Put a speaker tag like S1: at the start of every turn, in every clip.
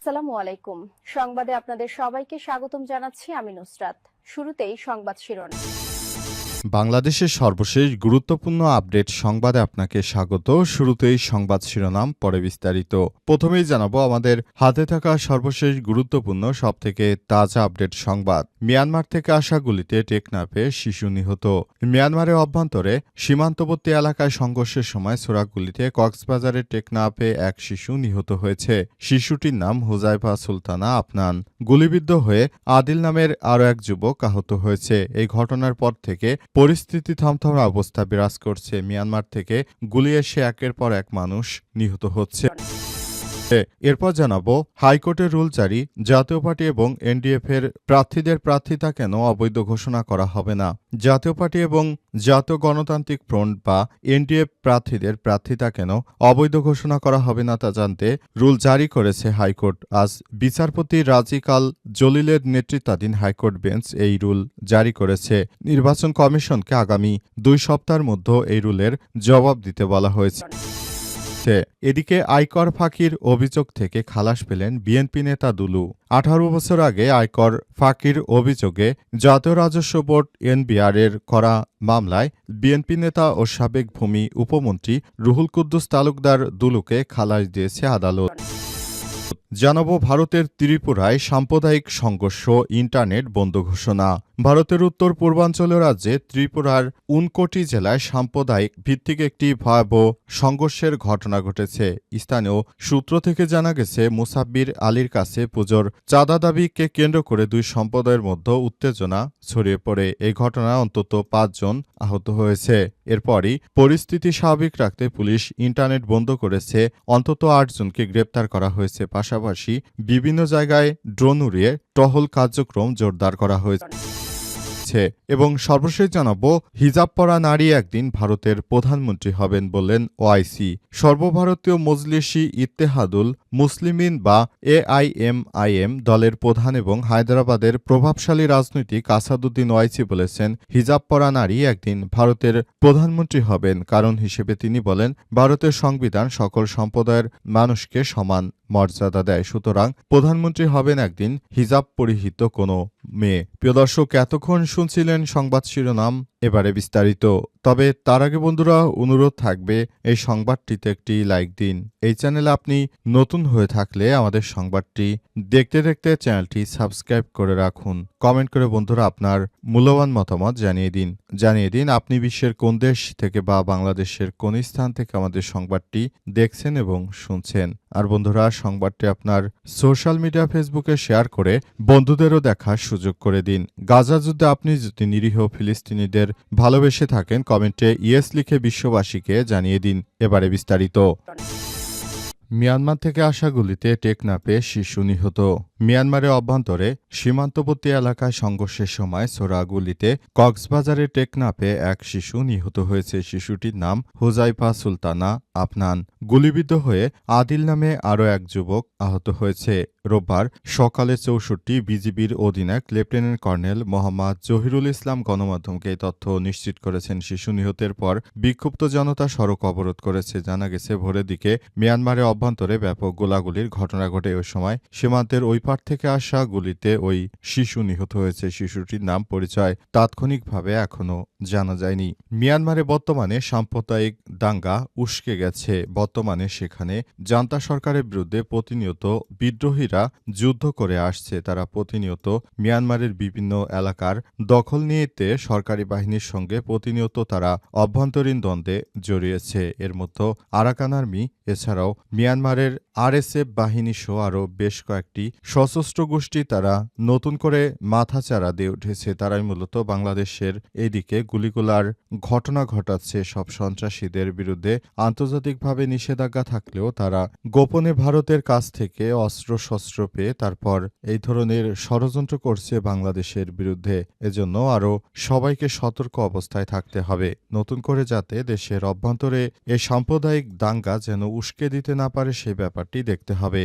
S1: আসসালামু আলাইকুম। সংবাদে আপনাদের সবাইকে স্বাগতম জানাচ্ছি আমি নুসরাত। শুরুতেই সংবাদ শিরোনাম।
S2: বাংলাদেশের সর্বশেষ গুরুত্বপূর্ণ আপডেট সংবাদে আপনাকে স্বাগত। শুরুতেই সংবাদ শিরোনাম, পরে বিস্তারিত। প্রথমেই জানাবো আমাদের হাতে থাকা সর্বশেষ গুরুত্বপূর্ণ সবথেকে তাজা আপডেট সংবাদ। মিয়ানমার থেকে আসা গুলিতে টেকনাফে শিশু নিহত। মিয়ানমারের অভ্যন্তরে সীমান্তবর্তী এলাকায় সংঘর্ষের সময় ছোড়া গুলিতে কক্সবাজারের টেকনাফে এক শিশু নিহত হয়েছে। শিশুটির নাম হুজাইফা সুলতানা আফনান। গুলিবিদ্ধ হয়ে আদিল নামের আরও এক যুবক আহত হয়েছে। এই ঘটনার পর থেকে পরিস্থিতি থমথমে অবস্থা বিরাজ করছে। মিয়ানমার থেকে গুলি এসে একের পর এক মানুষ নিহত হচ্ছে। এরপর জানাবো হাইকোর্টের রুল জারি, জাতীয় পার্টি এবং এনডিএফ এর প্রার্থীদের প্রার্থিতা কেন অবৈধ ঘোষণা করা হবে না। জাতীয় পার্টি এবং জাতীয় গণতান্ত্রিক ফ্রন্ট বা এনডিএফ প্রার্থীদের প্রার্থিতা কেন অবৈধ ঘোষণা করা হবে না তা জানতে রুল জারি করেছে হাইকোর্ট। আজ বিচারপতি রাজিকাল জলিলের নেতৃত্বাধীন হাইকোর্ট বেঞ্চ এই রুল জারি করেছে। নির্বাচন কমিশনকে আগামী 2 সপ্তাহের মধ্যে এই রুলের জবাব দিতে বলা হয়েছে। এদিকে আয়কর ফাঁকির অভিযোগ থেকে খালাস পেলেন বিএনপি নেতা দুলু। 18 বছর আগে আয়কর ফাঁকির অভিযোগে জাতীয় রাজস্ব বোর্ড এনবিআর এর করা মামলায় বিএনপি নেতা ও সাবেক ভূমি উপমন্ত্রী রুহুল কুদ্দুস তালুকদার দুলুকে খালাস দিয়েছে আদালত। জানাবো ভারতের ত্রিপুরায় সাম্প্রদায়িক সংঘর্ষ, ইন্টারনেট বন্ধ ঘোষণা। ভারতের উত্তর পূর্বাঞ্চলীয় রাজ্যে ত্রিপুরার উনকোটি জেলায় সাম্প্রদায়িক ভিত্তিক একটি ভয়াবহ সংঘর্ষের ঘটনা ঘটেছে। স্থানীয় সূত্র থেকে জানা গেছে, মুসাব্বির আলীর কাছে পুজোর চাঁদা দাবিকে কেন্দ্র করে 2 সম্প্রদায়ের মধ্যে উত্তেজনা ছড়িয়ে পড়ে। এই ঘটনায় অন্তত 5 জন আহত হয়েছে। এরপরই পরিস্থিতি স্বাভাবিক রাখতে পুলিশ ইন্টারনেট বন্ধ করেছে। অন্তত 8 জনকে গ্রেপ্তার করা হয়েছে। পাশাপাশি বিভিন্ন জায়গায় ড্রোন উড়িয়ে টহল কার্যক্রম জোরদার করা হয়েছে। এবং সর্বশেষ জানাবো হিজাব পরা নারী একদিন ভারতের প্রধানমন্ত্রী হবেন বললেন ওআইসি। সর্বভারতীয় মজলিসি ইত্তেহাদুল মুসলিমিন বা এআইএমআইএম দলের প্রধান এবং হায়দ্রাবাদের প্রভাবশালী রাজনৈতিক আসাদুদ্দিন ওয়াইসি বলেছেন, হিজাব পরা নারী একদিন ভারতের প্রধানমন্ত্রী হবেন। কারণ হিসেবে তিনি বলেন, ভারতের সংবিধান সকল সম্প্রদায়ের মানুষকে সমান মর্যাদা দেয়। সুতরাং প্রধানমন্ত্রী হবেন একদিন হিজাব পরিহিত কোনো মেয়ে। প্রিয় দর্শক, এতক্ষণ শুনছিলেন সংবাদ শিরোনাম, এবারে বিস্তারিত। তবে তার আগে বন্ধুরা অনুরোধ থাকবে এই সংবাদটিতে একটি লাইক দিন। এই চ্যানেলে আপনি নতুন হয়ে থাকলে আমাদের সংবাদটি দেখতে দেখতে চ্যানেলটি সাবস্ক্রাইব করে রাখুন। কমেন্ট করে বন্ধুরা আপনার মূল্যবান মতামত জানিয়ে দিন আপনি বিশ্বের কোন দেশ থেকে বা বাংলাদেশের কোন স্থান থেকে আমাদের সংবাদটি দেখছেন এবং শুনছেন। আর বন্ধুরা সংবাদটি আপনার সোশ্যাল মিডিয়া ফেসবুকে শেয়ার করে বন্ধুদেরও দেখার সুযোগ করে দিন। গাজা যুদ্ধে আপনি যদি নিরীহ ফিলিস্তিনিদের ভালোবেসে থাকেন, কমেন্টে ইয়েস লিখে বিশ্ববাসীকে জানিয়ে দিন। এবারে বিস্তারিত। মিয়ানমার থেকে আসা গুলিতে টেকনাফে শিশু নিহত। মিয়ানমারের অভ্যন্তরে সীমান্তবর্তী এলাকায় সংঘর্ষের সময় ছোড়া গুলিতে কক্সবাজারের টেকনাফে এক শিশু নিহত হয়েছে। শিশুটির নাম হুজাইফা সুলতানা আফনান। গুলিবিদ্ধ হয়ে আদিল নামে আরও এক যুবক আহত হয়েছে। রোববার সকালে 64 বিজিবির অধিনায়ক লেফটেন্যান্ট কর্নেল মোহাম্মদ জহিরুল ইসলাম গণমাধ্যমকে এই তথ্য নিশ্চিত করেছেন। শিশু নিহতের পর বিক্ষুব্ধ জনতা সড়ক অবরোধ করেছে। জানা গেছে, ভোরের দিকে মিয়ানমারের অভ্যন্তরে ব্যাপক গোলাগুলির ঘটনা ঘটে। ওই সময় সীমান্তের ওই পার থেকে আসা গুলিতে ওই শিশু নিহত হয়েছে। শিশুটির নাম পরিচয় তাৎক্ষণিকভাবে এখনও জানা যায়নি। মিয়ানমারে বর্তমানে সাম্প্রদায়িক দাঙ্গা উস্কে গেছে। বর্তমানে সেখানে জান্তা সরকারের বিরুদ্ধে প্রতিনিয়ত বিদ্রোহীরা যুদ্ধ করে আসছে। তারা প্রতিনিয়ত মিয়ানমারের বিভিন্ন এলাকার দখল নিতে সরকারি বাহিনীর সঙ্গে প্রতিনিয়ত তারা অভ্যন্তরীণ দ্বন্দ্বে জড়িয়েছে। এর মধ্যে আরাকান আর্মি, এছাড়াও মিয়ানমারের আরএসএফ বাহিনী সহ আরও বেশ কয়েকটি সশস্ত্র গোষ্ঠী তারা নতুন করে মাথাচাড়া দিয়ে উঠেছে। তারাই মূলত বাংলাদেশের এইদিকে গুলিগুলার ঘটনা ঘটাচ্ছে। সব সন্ত্রাসীদের বিরুদ্ধে আন্তর্জাতিকভাবে নিষেধাজ্ঞা থাকলেও তারা গোপনে ভারতের কাছ থেকে অস্ত্রশস্ত্র পেয়ে তারপর এই ধরনের ষড়যন্ত্র করছে বাংলাদেশের বিরুদ্ধে। এজন্য আরও সবাইকে সতর্ক অবস্থায় থাকতে হবে, নতুন করে যাতে দেশের অভ্যন্তরে এই সাম্প্রদায়িক দাঙ্গা যেন উস্কে দিতে না পারে সেই ব্যাপারটি দেখতে হবে।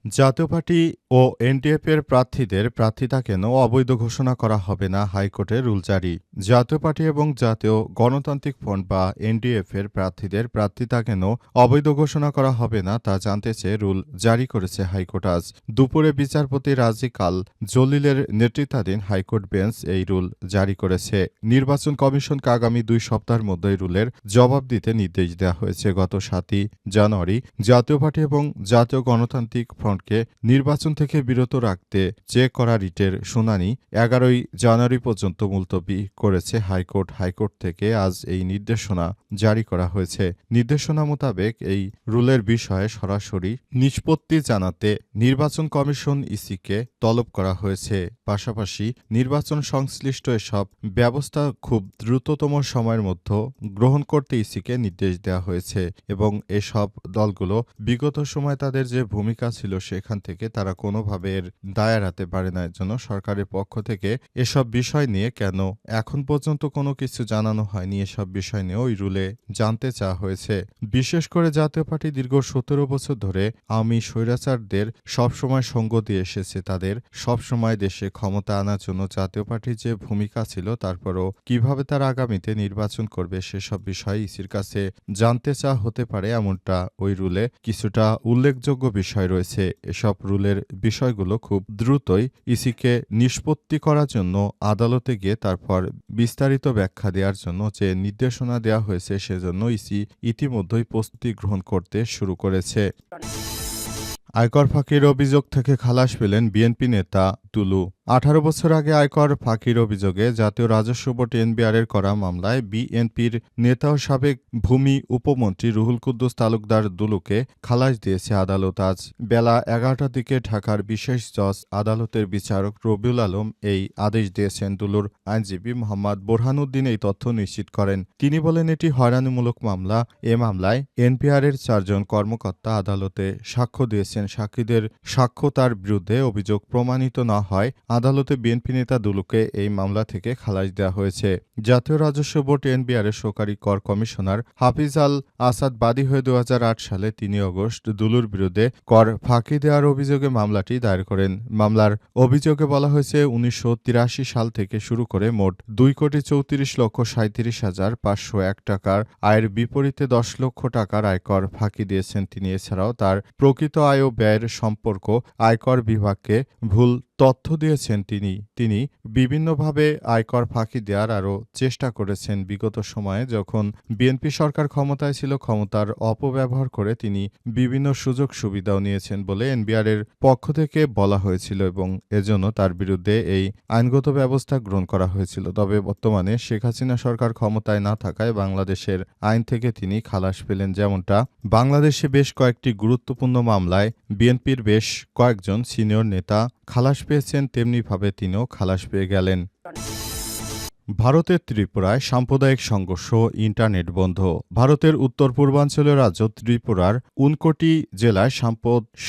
S2: জাতীয় পার্টি ও এনডিএফ-এর প্রার্থীদের প্রার্থিতা কেন অবৈধ ঘোষণা করা হবে না, হাইকোর্টের রুল জারি। জাতীয় পার্টি এবং জাতীয় গণতান্ত্রিক ফ্রন্ট বা এনডিএফ-এর প্রার্থীদের প্রার্থিতা কেন অবৈধ ঘোষণা করা হবে না তা জানতে চেয়ে রুল জারি করেছে হাইকোর্ট আজ দুপুরে। বিচারপতি রাজি কাল জলিলের নেতৃত্বাধীন হাইকোর্ট বেঞ্চ এই রুল জারি করেছে। নির্বাচন কমিশনকে আগামী 2 সপ্তাহের মধ্যে রুলের জবাব দিতে নির্দেশ দেওয়া হয়েছে। গত 7 জানুয়ারি জাতীয় পার্টি এবং জাতীয় গণতান্ত্রিক ফ্রন্টকে নির্বাচন থেকে বিরত রাখতে চেক করা রিটের শুনানি 11 জানুয়ারি পর্যন্ত মুলতবি করেছে হাইকোর্ট। হাইকোর্ট থেকে আজ এই নির্দেশনা জারি করা হয়েছে। নির্দেশনা মোতাবেক এই রুলের বিষয়ে সরাসরি নিষ্পত্তি জানাতে নির্বাচন কমিশন ইসিকে তলব করা হয়েছে। পাশাপাশি নির্বাচন সংশ্লিষ্ট এসব ব্যবস্থা খুব দ্রুততম সময়ের মধ্যে গ্রহণ করতে ইসিকে নির্দেশ দেওয়া হয়েছে এবং এসব দলগুলো বিগত সময় তাদের যে ভূমিকা ছিল সেখান থেকে তারা কোনোভাবে এর দায় এড়াতে পারে না। এর জন্য সরকারের পক্ষ থেকে এসব বিষয় নিয়ে কেন এখন পর্যন্ত কোনো কিছু জানানো হয়নি, এসব বিষয় নিয়ে ওই রুলে জানতে চাওয়া হয়েছে। বিশেষ করে জাতীয় পার্টি দীর্ঘ 17 বছর ধরে আওয়ামী স্বৈরাচারদের সবসময় সঙ্গ দিয়ে এসেছে। তাদের সবসময় দেশে ক্ষমতা আনার জন্য জাতীয় পার্টির যে ভূমিকা ছিল, তারপরও কিভাবে তারা আগামীতে নির্বাচন করবে সেসব বিষয় ইসির কাছে জানতে চাওয়া হতে পারে, এমনটা ওই রুলে কিছুটা উল্লেখযোগ্য বিষয় রয়েছে। এসব রুলের বিষয়গুলো খুব দ্রুতই ইসিকে নিষ্পত্তি করার জন্য আদালতে গিয়ে তারপর বিস্তারিত ব্যাখ্যা দেওয়ার জন্য যে নির্দেশনা দেওয়া হয়েছে সেজন্য ইসি ইতিমধ্যেই প্রস্তুতি গ্রহণ করতে শুরু করেছে। আয়কর ফাঁকির অভিযোগ থেকে খালাস পেলেন বিএনপি নেতা টুলু। 18 বছর আগে আয়কর ফাঁকির অভিযোগে জাতীয় রাজস্ব বোর্ড এনবিআরের করা মামলায় বিএনপির নেতা ও সাবেক ভূমি উপমন্ত্রী রুহুল কুদ্দুস তালুকদার দুলুকে খালাস দিয়েছে আদালত। আজ বেলা 11টার দিকে ঢাকার বিশেষ জজ আদালতের বিচারক রবিউল আলম এই আদেশ দিয়েছেন। দুলুর আইনজীবী মোহাম্মদ বোরহানুদ্দিন এই তথ্য নিশ্চিত করেন। তিনি বলেন, এটি হয়রানিমূলক মামলা। এ মামলায় এনবিআরের 4 জন কর্মকর্তা আদালতে সাক্ষ্য দিয়েছেন। সাক্ষীদের সাক্ষ্য তার বিরুদ্ধে অভিযোগ প্রমাণিত না হয় আদালতে বিএনপি নেতা দুলুকে এই মামলা থেকে খালাস দেওয়া হয়েছে। জাতীয় রাজস্ব বোর্ড এনবিআরের সহকারী কর কমিশনার হাফিজ আল আসাদ বাদী হয়ে 2008 সালে 3 আগস্ট দুলুর বিরুদ্ধে কর ফাঁকি দেওয়ার অভিযোগে মামলাটি দায়ের করেন। মামলার অভিযোগে বলা হয়েছে 1983 সাল থেকে শুরু করে মোট 2,34,37,501 টাকার আয়ের বিপরীতে 10 লক্ষ টাকার আয়কর ফাঁকি দিয়েছেন তিনি। এছাড়াও তার প্রকৃত আয় ও ব্যয়ের সম্পর্ক আয়কর বিভাগকে ভুল তথ্য দিয়েছেন তিনি বিভিন্নভাবে আয়কর ফাঁকি দেওয়ার আরও চেষ্টা করেছেন। বিগত সময়ে যখন বিএনপি সরকার ক্ষমতায় ছিল, ক্ষমতার অপব্যবহার করে তিনি বিভিন্ন সুযোগ সুবিধাও নিয়েছেন বলে এনবিআরের পক্ষ থেকে বলা হয়েছিল এবং এজন্য তার বিরুদ্ধে এই আইনগত ব্যবস্থা গ্রহণ করা হয়েছিল। তবে বর্তমানে শেখ হাসিনা সরকার ক্ষমতায় না থাকায় বাংলাদেশের আইন থেকে তিনি খালাস পেলেন। যেমনটা বাংলাদেশে বেশ কয়েকটি গুরুত্বপূর্ণ মামলায় বিএনপির বেশ কয়েকজন সিনিয়র নেতা খালাস পেয়েছেন, তেমনিভাবে তিনিও খালাস পেয়ে গেলেন। ভারতের ত্রিপুরায় সাম্প্রদায়িক সংঘর্ষ, ইন্টারনেট বন্ধ। ভারতের উত্তর পূর্বাঞ্চলীয় রাজ্য ত্রিপুরার উনকোটি জেলায়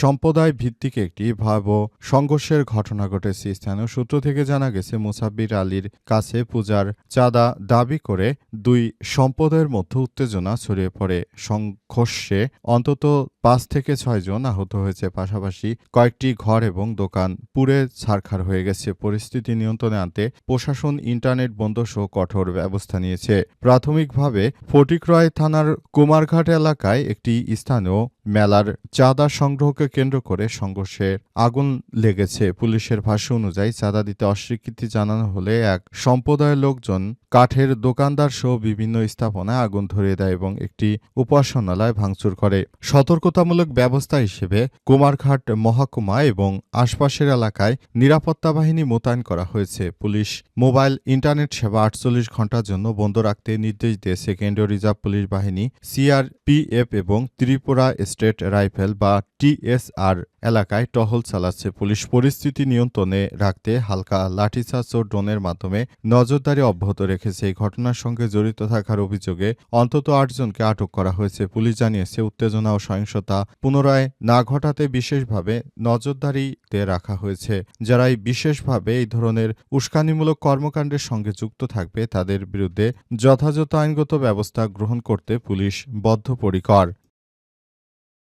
S2: সম্প্রদায় ভিত্তিক একটি ভয়াবহ সংঘর্ষের ঘটনা ঘটেছে। স্থানীয় সূত্র থেকে জানা গেছে, মুসাব্বির আলীর কাছে পূজার চাঁদা দাবি করে 2 সম্প্রদায়ের মধ্যে উত্তেজনা ছড়িয়ে পড়ে। সংঘর্ষে অন্তত 5 থেকে 6 জন আহত হয়েছে। পাশাপাশি কয়েকটি ঘর এবং দোকান পুড়ে ছারখার হয়ে গেছে। পরিস্থিতি নিয়ন্ত্রণে আনতে প্রশাসন ইন্টারনেট বন্ধ সহ কঠোর ব্যবস্থা নিয়েছে। প্রাথমিকভাবে ফটিকরায় থানার কুমারঘাট এলাকায় একটি স্থানীয় মেলার চাঁদা সংগ্রহকে কেন্দ্র করে সংঘর্ষে আগুন লেগেছে। পুলিশের ভাষ্য অনুযায়ী চাঁদা দিতে অস্বীকৃতি জানানো হলে এক সম্প্রদায়ের লোকজন কাঠের দোকানদার সহ বিভিন্ন স্থাপনায় আগুন ধরিয়ে দেয় এবং একটি উপাসনালয় ভাঙচুর করে। সতর্কতামূলক ব্যবস্থা হিসেবে কুমারঘাট মহকুমা এবং আশপাশের এলাকায় নিরাপত্তা বাহিনী মোতায়েন করা হয়েছে। পুলিশ মোবাইল ইন্টারনেট সেবা 48 ঘণ্টার জন্য বন্ধ রাখতে নির্দেশ দিয়েছে। কেন্দ্রীয় রিজার্ভ পুলিশ বাহিনী সিআরপিএফ এবং ত্রিপুরা স্টেট রাইফেল বা টিএসআর এলাকায় টহল চালাচ্ছে। পুলিশ পরিস্থিতি নিয়ন্ত্রণে রাখতে হালকা লাঠিচার্জ ও ড্রোনের মাধ্যমে নজরদারি অব্যাহত রেখেছে। এই ঘটনার সঙ্গে জড়িত থাকার অভিযোগে অন্তত 8 জনকে আটক করা হয়েছে। পুলিশ জানিয়েছে, উত্তেজনা ও সহিংসতা পুনরায় না ঘটাতে বিশেষভাবে নজরদারিতে রাখা হয়েছে। যারা বিশেষভাবে এই ধরনের উস্কানিমূলক কর্মকাণ্ডের সঙ্গে যুক্ত থাকবে তাদের বিরুদ্ধে যথাযথ আইনগত ব্যবস্থা গ্রহণ করতে পুলিশ বদ্ধপরিকর।